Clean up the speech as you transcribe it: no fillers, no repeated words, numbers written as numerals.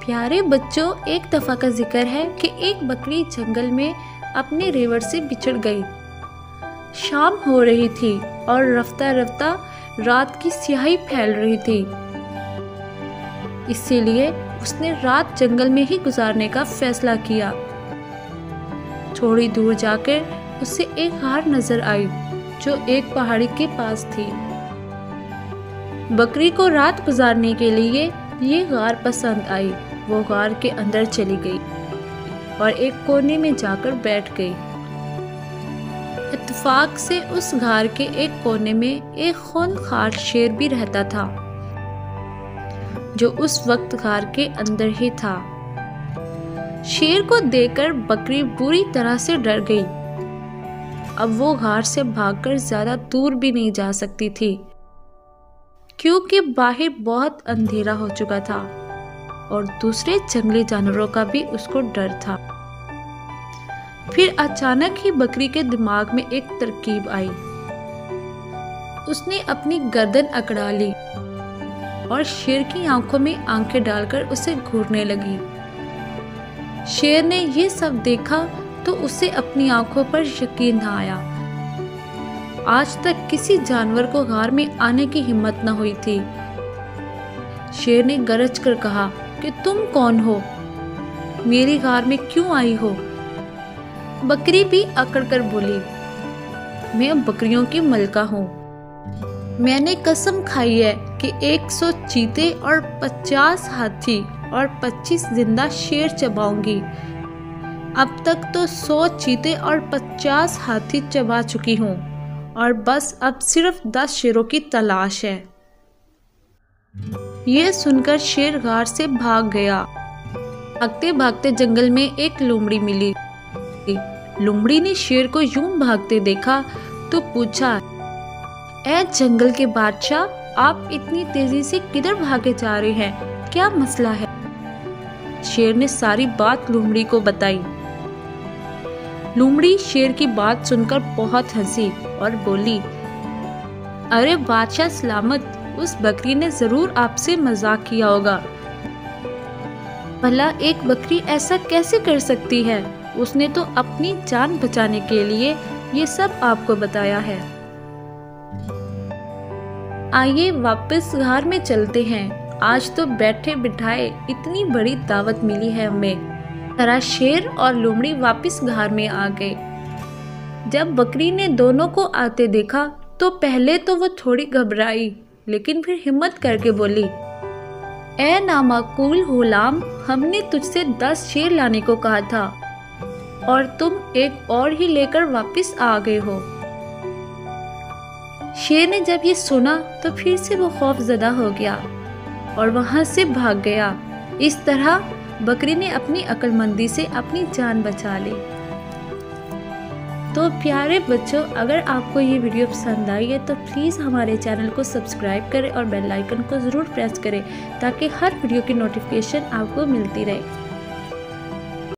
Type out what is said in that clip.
प्यारे बच्चों, एक दफा का जिक्र है कि एक बकरी जंगल में अपने रेवड़ से बिछड़ गई। शाम हो रही थी और रफ्ता रफ्ता रात की स्याही फैल रही थी। इसीलिए उसने रात जंगल में ही गुजारने का फैसला किया। थोड़ी दूर जाकर उसे एक गार नजर आई जो एक पहाड़ी के पास थी। बकरी को रात गुजारने के लिए ये गार पसंद आई। वो गार के अंदर चली गई और एक कोने में जाकर बैठ गई। इत्तेफाक से उस गार के एक कोने में एक खूंखार शेर भी रहता था, जो उस वक्त गार के अंदर ही था। शेर को देखकर बकरी बुरी तरह से डर गई। अब वो गार से भागकर ज्यादा दूर भी नहीं जा सकती थी, क्योंकि बाहर बहुत अंधेरा हो चुका था और दूसरे जंगली जानवरों का भी उसको डर था। फिर अचानक ही बकरी के दिमाग में एक तरकीब आई। उसने अपनी गर्दन अकड़ा ली और शेर की आंखों में आंखें डालकर उसे घूरने लगी। शेर ने ये सब देखा तो उसे अपनी आंखों पर यकीन न आया। आज तक किसी जानवर को गार में आने की हिम्मत न हुई थी। शेर ने गरज कर कहा कि तुम कौन हो? मेरी गार में क्यों आई हो? बकरी भी अकड़ कर बोली, मैं बकरियों की मलका हूँ। मैंने कसम खाई है कि 100 चीते और 50 हाथी और 25 जिंदा शेर चबाऊंगी। अब तक तो 100 चीते और 50 हाथी चबा चुकी हूँ और बस अब सिर्फ 10 शेरों की तलाश है। ये सुनकर शेर गार से भाग गया। भागते भागते जंगल में एक लोमड़ी मिली। लोमड़ी ने शेर को यूं भागते देखा तो पूछा, ऐ जंगल के बादशाह, आप इतनी तेजी से किधर भागे जा रहे हैं? क्या मसला है? शेर ने सारी बात लोमड़ी को बताई। लोमड़ी शेर की बात सुनकर बहुत हंसी और बोली, अरे बादशाह सलामत, उस बकरी ने जरूर आपसे मजाक किया होगा। भला एक बकरी ऐसा कैसे कर सकती है? उसने तो अपनी जान बचाने के लिए ये सब आपको बताया है। आइए वापस घर में चलते हैं। आज तो बैठे बिठाए इतनी बड़ी दावत मिली है हमें। तरह शेर और लोमड़ी वापस घर में आ गए। जब बकरी ने दोनों को आते देखा तो पहले तो वो थोड़ी घबराई, लेकिन फिर हिम्मत करके बोली, ए नामाकूल गुलाम, हमने तुझसे 10 शेर लाने को कहा था और तुम एक और ही लेकर वापस आ गए हो। शेर ने जब ये सुना तो फिर से वो खौफजदा हो गया और वहां से भाग गया। इस तरह बकरी ने अपनी अक्लमंदी से अपनी जान बचा ली। तो प्यारे बच्चों, अगर आपको ये वीडियो पसंद आई है तो प्लीज़ हमारे चैनल को सब्सक्राइब करें और बेल आइकन को ज़रूर प्रेस करें ताकि हर वीडियो की नोटिफिकेशन आपको मिलती रहे।